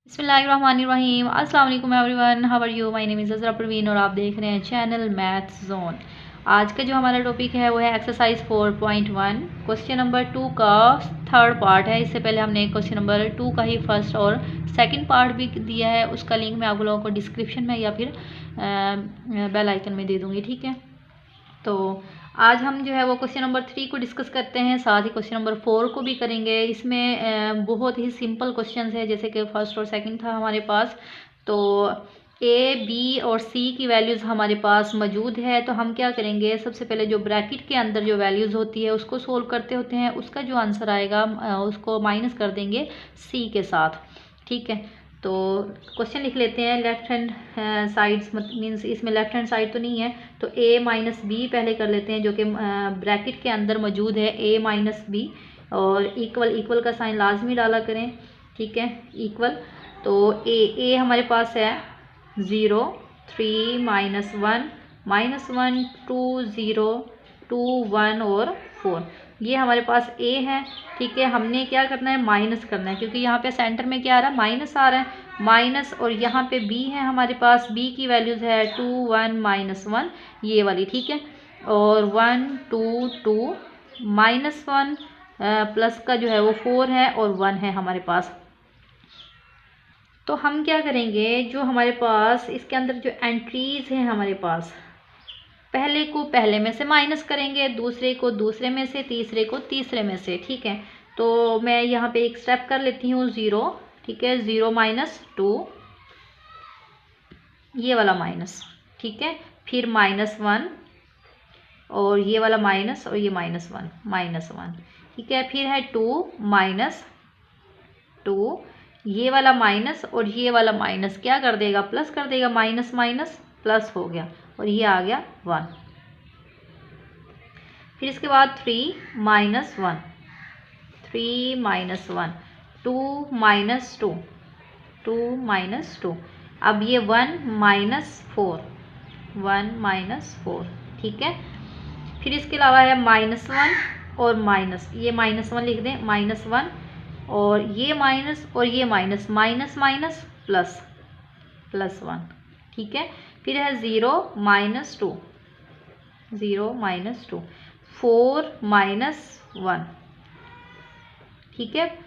बिस्मिल्लाहिर्रहमानिर्रहीम। अस्सलाम वालेकुम everyone, how are you? My name is Azra Parveen और आप देख रहे हैं चैनल मैथ्स जोन। आज का जो हमारा टॉपिक है वो है एक्सरसाइज 4.1 क्वेश्चन नंबर 2 का थर्ड पार्ट है। इससे पहले हमने क्वेश्चन नंबर 2 का ही फर्स्ट और सेकंड पार्ट भी दिया है, उसका लिंक मैं आप लोगों को डिस्क्रिप्शन में या फिर बेल आइकन में दे दूँगी, ठीक है। तो आज हम जो है वो क्वेश्चन नंबर 3 को डिस्कस करते हैं, साथ ही क्वेश्चन नंबर 4 को भी करेंगे। इसमें बहुत ही सिंपल क्वेश्चंस है, जैसे कि फर्स्ट और सेकंड था हमारे पास। तो ए, बी और सी की वैल्यूज़ हमारे पास मौजूद है। तो हम क्या करेंगे, सबसे पहले जो ब्रैकेट के अंदर जो वैल्यूज़ होती है उसको सोल्व करते होते हैं। उसका जो आंसर आएगा उसको माइनस कर देंगे सी के साथ, ठीक है। तो क्वेश्चन लिख लेते हैं। लेफ्ट हैंड साइड्स मीन्स इसमें लेफ्ट हैंड साइड तो नहीं है, तो a माइनस बी पहले कर लेते हैं, जो कि ब्रैकेट के अंदर मौजूद है a माइनस बी। और इक्वल का साइन लाजमी डाला करें, ठीक है, इक्वल। तो a हमारे पास है 0, 3, -1, -1, 2, 0, 2, 1 और 4, ये हमारे पास a है, ठीक है। हमने क्या करना है, माइनस करना है, क्योंकि यहाँ पे सेंटर में क्या आ रहा है, माइनस आ रहा है, माइनस। और यहाँ पे b है हमारे पास, b की वैल्यूज़ है 2, 1, -1, ये वाली, ठीक है। और 1, 2, 2, -1 प्लस का जो है वो 4 है और 1 है हमारे पास। तो हम क्या करेंगे, जो हमारे पास इसके अंदर जो एंट्रीज हैं हमारे पास, पहले को पहले में से माइनस करेंगे, दूसरे को दूसरे में से, तीसरे को तीसरे में से, ठीक है। तो मैं यहाँ पे एक स्टेप कर लेती हूँ 0, ठीक है, 0 -2, ये वाला माइनस, ठीक है। फिर -1 और ये वाला माइनस और ये -1, ठीक है। फिर है 2 -2, ये वाला माइनस और ये वाला माइनस क्या कर देगा, प्लस कर देगा, माइनस माइनस प्लस हो गया और ये आ गया 1। फिर इसके बाद 3 -1, 3 -1, 2 -2, 2 -2। अब ये 1 -4, 1 -4, ठीक है। फिर इसके अलावा है -1 और माइनस, ये -1 लिख दें, -1 और ये माइनस और ये माइनस, माइनस माइनस प्लस, +1, ठीक है। फिर है 0 -2, 0 -2, 4 -1, ठीक है।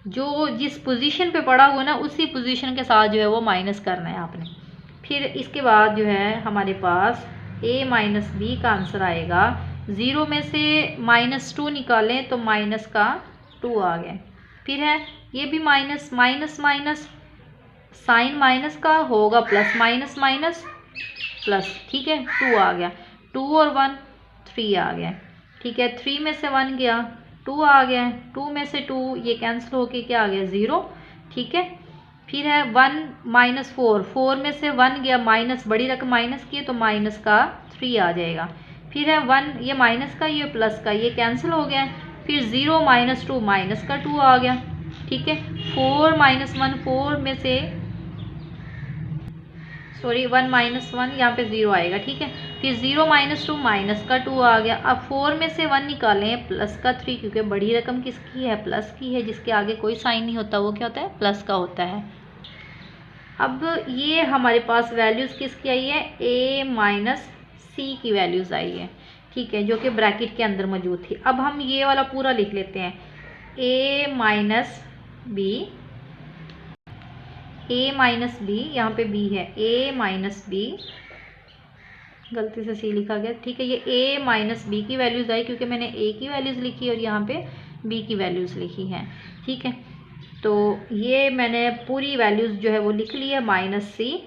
जो जिस पोजीशन पे पड़ा हुआ ना, उसी पोजीशन के साथ जो है वो माइनस करना है आपने। फिर इसके बाद जो है हमारे पास a माइनस बी का आंसर आएगा। 0 में से -2 निकालें तो माइनस का 2 आ गया। फिर है ये भी minus, minus minus, sign minus का होगा प्लस, माइनस माइनस प्लस, ठीक है, 2 आ गया। 2 और 1 3 आ गया, ठीक है। 3 में से 1 गया, 2 आ गया, 2 में से 2 ये कैंसिल होके क्या आ गया, 0, ठीक है। फिर है 1 -4, 4 में से 1 गया, माइनस, बड़ी रकम माइनस की है तो माइनस का 3 आ जाएगा। फिर है 1, ये माइनस का, ये प्लस का, ये कैंसिल हो गया। फिर 0 -2, माइनस का 2 आ गया, ठीक है। 4 -1, 4 में से सॉरी 1 -1, यहाँ पे 0 आएगा, ठीक है। फिर 0 -2, माइनस का 2 आ गया। अब 4 में से 1 निकालें, प्लस का 3, क्योंकि बड़ी रकम किसकी है, प्लस की है, जिसके आगे कोई साइन नहीं होता वो क्या होता है, प्लस का होता है। अब ये हमारे पास वैल्यूज़ किसकी आई है, a माइनस सी की वैल्यूज़ आई है, ठीक है, जो कि ब्रैकेट के अंदर मौजूद थी। अब हम ये वाला पूरा लिख लेते हैं, a minus B, a minus B, यहाँ पे b है, a माइनस बी, गलती से c लिखा गया, ठीक है। ये a माइनस बी की वैल्यूज़ आई, क्योंकि मैंने a की वैल्यूज़ लिखी और यहाँ पे b की वैल्यूज़ लिखी हैं, ठीक है। तो ये मैंने पूरी वैल्यूज़ जो है वो लिख ली है, -c।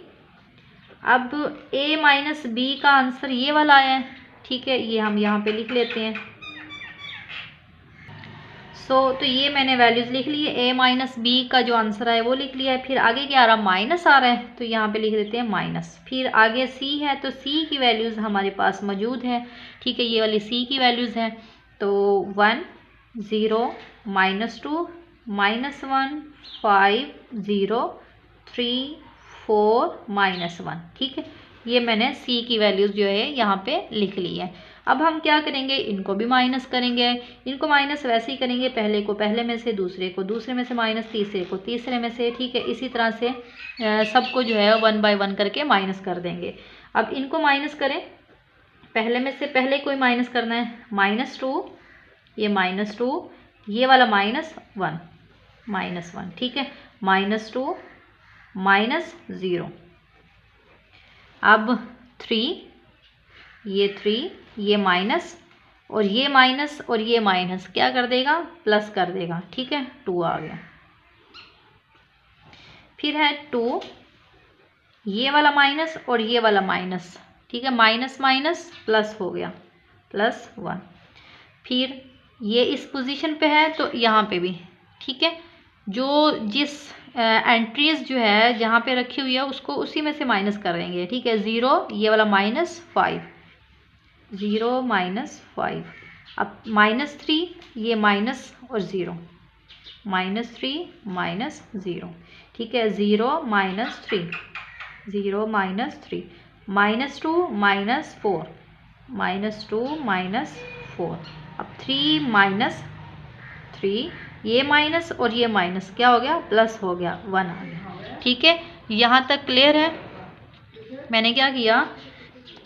अब a माइनस बी का आंसर ये वाला आया है, ठीक है, ये हम यहाँ पे लिख लेते हैं। तो ये मैंने वैल्यूज़ लिख ली है, a माइनस बी का जो आंसर है वो लिख लिया है। फिर आगे क्या आ रहा है, माइनस आ रहा है, तो यहाँ पे लिख देते हैं माइनस। फिर आगे c है, तो c की वैल्यूज़ हमारे पास मौजूद है, ठीक है, ये वाली c की वैल्यूज़ हैं। तो 1, 0, -2, -1, 5, 0, 3, 4, -1, ठीक है। ये मैंने c की वैल्यूज़ जो है यहाँ पे लिख ली है। अब हम क्या करेंगे, इनको भी माइनस करेंगे। इनको माइनस वैसे ही करेंगे, पहले को पहले में से, दूसरे को दूसरे में से माइनस, तीसरे को तीसरे में से, ठीक है। इसी तरह से सबको जो है 1 बाय 1 करके माइनस कर देंगे। अब इनको माइनस करें, पहले में से पहले कोई माइनस करना है, -2, ये -2, ये वाला -1, -1, ठीक है। -2 -0, अब 3, ये 3, ये माइनस और ये माइनस और ये माइनस क्या कर देगा, प्लस कर देगा, ठीक है। 2 आ गया। फिर है 2, ये वाला माइनस और ये वाला माइनस, ठीक है। माइनस माइनस प्लस हो गया, +1। फिर ये इस पोजीशन पे है तो यहाँ पे भी, ठीक है। जो जिस एंट्रीज जो है जहाँ पे रखी हुई है उसको उसी में से माइनस करेंगे, ठीक है। 0, ये वाला -5, 0 -5। अब -3, ये माइनस और 0, -3 -0, ठीक है। 0 -3, 0 -3, -2 -4, -2 -4। अब 3 -3, ये माइनस और ये माइनस क्या हो गया, प्लस हो गया, 1 आ गया, ठीक है। यहाँ तक क्लियर है। मैंने क्या किया,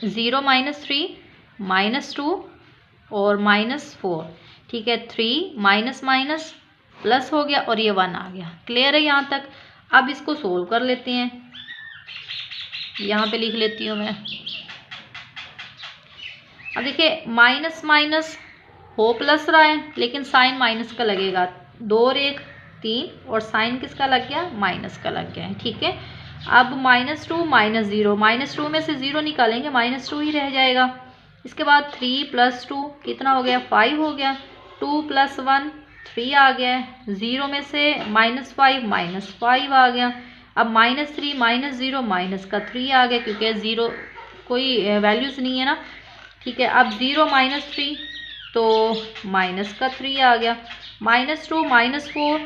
0 -3 -2 और -4, ठीक है। 3 माइनस माइनस प्लस हो गया और ये 1 आ गया, क्लियर है यहाँ तक। अब इसको सोल्व कर लेते हैं, यहाँ पे लिख लेती हूँ मैं। अब देखिए माइनस माइनस हो प्लस रहा है लेकिन साइन माइनस का लगेगा, 2 और 1 3 और साइन किसका लग गया, माइनस का लग गया है, ठीक है। अब -2 -0, -2 में से 0 निकालेंगे, -2 ही रह जाएगा। इसके बाद 3 + 2 कितना हो गया, 5 हो गया। 2 + 1 3 आ गया है। 0 में से -5 -5 आ गया। अब -3 -0 माइनस का 3 आ गया, क्योंकि 0 कोई वैल्यूज़ नहीं है ना, ठीक है। अब 0 -3 तो माइनस का 3 आ गया। -2 -4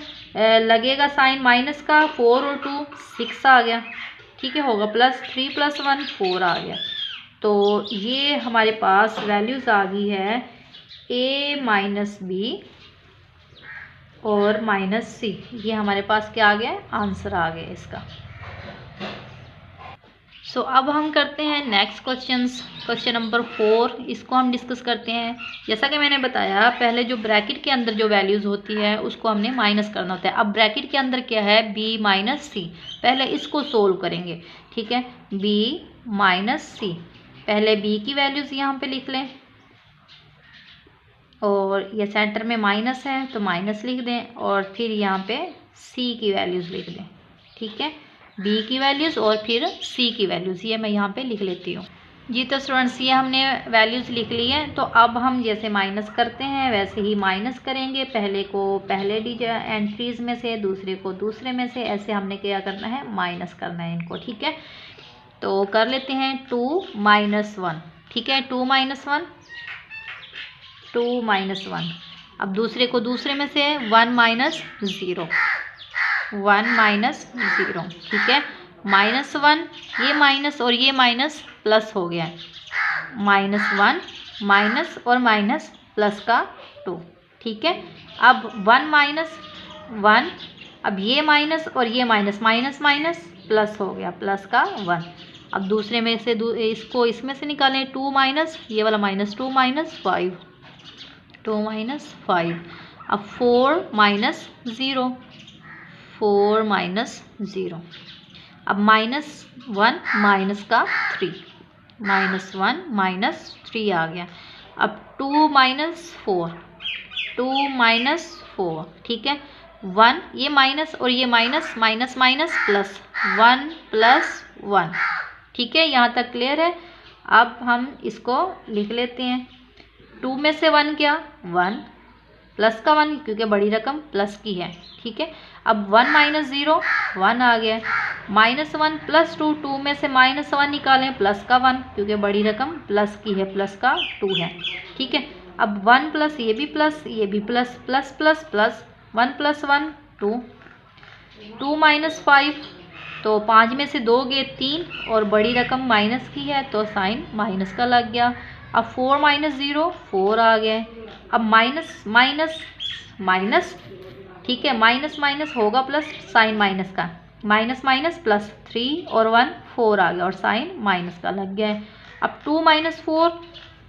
लगेगा साइन माइनस का, 4 और 2 6 आ गया, ठीक है। होगा +3 + 1 4 आ गया। तो ये हमारे पास वैल्यूज़ आ गई है a - b और -c। ये हमारे पास क्या आ गया, आंसर आ गया इसका। सो अब हम करते हैं नेक्स्ट क्वेश्चन नंबर 4। इसको हम डिस्कस करते हैं। जैसा कि मैंने बताया, पहले जो ब्रैकेट के अंदर जो वैल्यूज़ होती है उसको हमने माइनस करना होता है। अब ब्रैकेट के अंदर क्या है, b - c, पहले इसको सोल्व करेंगे, ठीक है। b - c, पहले b की वैल्यूज़ यहाँ पे लिख लें और ये सेंटर में माइनस है तो माइनस लिख दें, और फिर यहाँ पे c की वैल्यूज़ लिख दें, ठीक है। b की वैल्यूज़ और फिर c की वैल्यूज़, ये मैं यहाँ पे लिख लेती हूँ जी। तो स्टूडेंट्स ये हमने वैल्यूज़ लिख ली हैं। तो अब हम जैसे माइनस करते हैं वैसे ही माइनस करेंगे, पहले को पहले एंट्रीज़ में से, दूसरे को दूसरे में से, ऐसे हमने क्या करना है, माइनस करना है इनको, ठीक है। तो कर लेते हैं 2 - 1, ठीक है। 2 - 1 2 - 1। अब दूसरे को दूसरे में से 1 - 0, 1 - 0, ठीक है। -1, ये माइनस और ये माइनस प्लस हो गया, -1 माइनस और माइनस प्लस का 2, ठीक है। अब 1 - 1, अब ये माइनस और ये माइनस, माइनस माइनस प्लस हो गया, प्लस का 1। अब दूसरे में से इसको इसमें से निकालें, 2 माइनस, ये वाला -2 - 5, 2 - 5। अब 4 - 0, 4 - 0। अब -1 माइनस का 3, -1 - 3 आ गया। अब 2 - 4, 2 - 4, ठीक है। 1, ये माइनस और ये माइनस, माइनस माइनस प्लस, 1 + 1, ठीक है। यहाँ तक क्लियर है। अब हम इसको लिख लेते हैं। 2 में से 1 क्या, 1, प्लस का 1 क्योंकि बड़ी रकम प्लस की है, ठीक है। अब 1 - 0 1 आ गया, -1 + 2, 2 में से -1 निकालें, प्लस का 1 क्योंकि बड़ी रकम प्लस की है, प्लस का 2 है, ठीक है। अब 1 प्लस, ये भी प्लस, ये भी प्लस, प्लस प्लस प्लस, 1 + 1 2, 2 - 5, तो 5 में से 2 गए 3 और बड़ी रकम माइनस की है तो साइन माइनस का लग गया। अब 4 माइनस 0 4 आ गया है। अब माइनस माइनस माइनस, ठीक है, माइनस माइनस होगा प्लस, साइन माइनस का, माइनस माइनस प्लस, 3 और 1 4 आ गया और साइन माइनस का लग गया है। अब 2 माइनस 4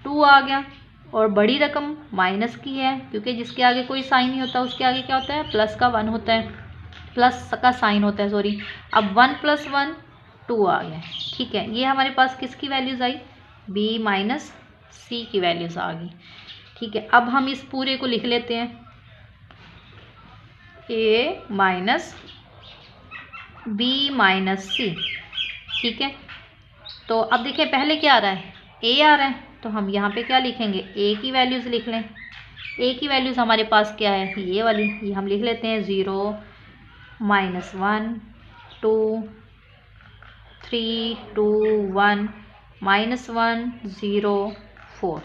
2 आ गया और बड़ी रकम माइनस की है क्योंकि जिसके आगे कोई साइन नहीं होता उसके आगे क्या होता है, प्लस का 1 होता है, प्लस का साइन होता है, सॉरी। अब 1 प्लस 1 2 आ गया, ठीक है। ये हमारे पास किसकी वैल्यूज़ आई, b माइनस सी की वैल्यूज़ आ गई, ठीक है। अब हम इस पूरे को लिख लेते हैं, a माइनस बी माइनस सी, ठीक है। तो अब देखिए पहले क्या आ रहा है, a आ रहा है, तो हम यहाँ पे क्या लिखेंगे, a की वैल्यूज़ लिख लें। a की वैल्यूज़ हमारे पास क्या है, ये वाली, ये हम लिख लेते हैं 0 माइनस 1 2 3 2 1 माइनस 1 0 4,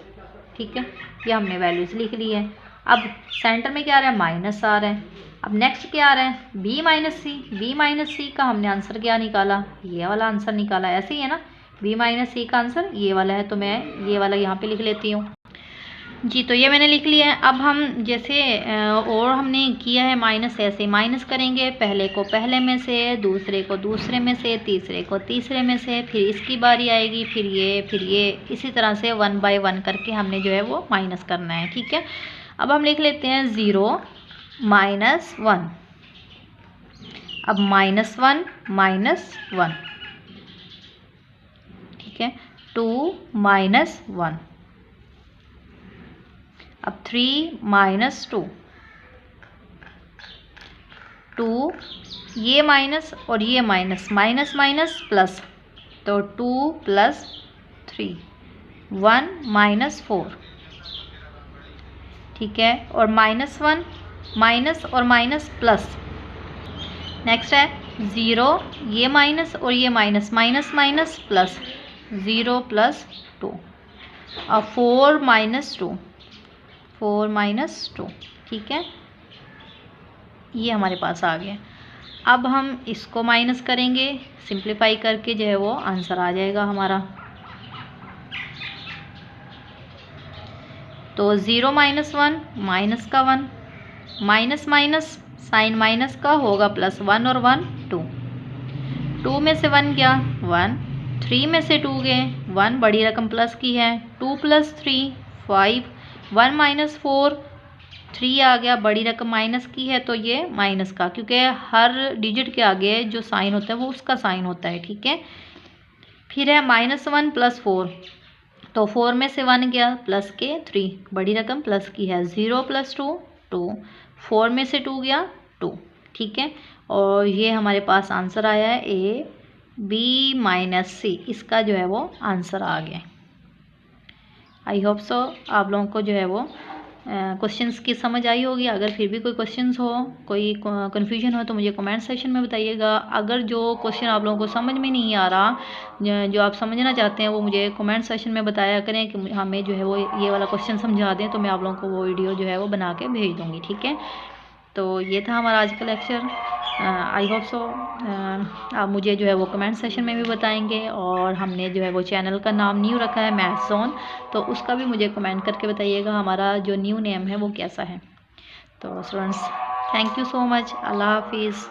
ठीक है। ये हमने वैल्यूज़ लिख ली है। अब सेंटर में क्या आ रहा है, माइनस आ रहा है। अब नेक्स्ट क्या आ रहा है, b माइनस सी। b माइनस सी का हमने आंसर क्या निकाला, ये वाला आंसर निकाला, ऐसे ही है ना। b माइनस सी का आंसर ये वाला है, तो मैं ये वाला यहाँ पे लिख लेती हूँ जी। तो ये मैंने लिख लिया है। अब हम जैसे और हमने किया है माइनस, ऐसे माइनस करेंगे, पहले को पहले में से, दूसरे को दूसरे में से, तीसरे को तीसरे में से, फिर इसकी बारी आएगी, फिर ये, इसी तरह से 1 बाय 1 करके हमने जो है वो माइनस करना है, ठीक है। अब हम लिख लेते हैं 0 माइनस 1। अब माइनस 1 माइनस 1, ठीक है। 2 माइनस 1। अब 3 माइनस 2, 2 ये माइनस और ये माइनस, माइनस माइनस प्लस, तो 2 प्लस 3 1 माइनस 4, ठीक है। और माइनस 1 माइनस और माइनस प्लस, नेक्स्ट है 0 ये माइनस और ये minus, minus minus plus, 0 plus 2। अब 4 माइनस 2, 4 माइनस 2, ठीक है। ये हमारे पास आ गया। अब हम इसको माइनस करेंगे, सिंप्लीफाई करके जो है वो आंसर आ जाएगा हमारा। तो 0 माइनस 1 माइनस का 1, माइनस माइनस साइन माइनस का होगा प्लस, 1 और 1 2, 2 में से 1 गया 1, 3 में से 2 गए 1, बड़ी रकम प्लस की है, 2 प्लस 3 5, 1 माइनस 4 3 आ गया, बड़ी रकम माइनस की है तो ये माइनस का, क्योंकि हर डिजिट के आगे जो साइन होता है वो उसका साइन होता है, ठीक है। फिर है माइनस 1 प्लस 4, तो 4 में से 1 गया प्लस के 3, बड़ी रकम प्लस की है, 0 प्लस 2 2, 4 में से 2 गया 2, ठीक है। और ये हमारे पास आंसर आया है ए बी माइनस सी, इसका जो है वो आंसर आ गया। आई होप सो आप लोगों को जो है वो क्वेश्चंस की समझ आई होगी। अगर फिर भी कोई क्वेश्चंस हो, कोई कन्फ्यूजन हो तो मुझे कमेंट सेक्शन में बताइएगा। अगर जो क्वेश्चन आप लोगों को समझ में नहीं आ रहा, जो आप समझना चाहते हैं, वो मुझे कमेंट सेक्शन में बताया करें कि हमें जो है वो ये वाला क्वेश्चन समझा दें, तो मैं आप लोगों को वो वीडियो जो है वो बना के भेज दूँगी, ठीक है। तो ये था हमारा आज का लेक्चर। आई होप सो आप मुझे जो है वो कमेंट सेशन में भी बताएंगे, और हमने जो है वो चैनल का नाम न्यू रखा है मैथ्स जोन, तो उसका भी मुझे कमेंट करके बताइएगा हमारा जो न्यू नेम है वो कैसा है। तो students, thank you so much. अल्लाह हाफिज़।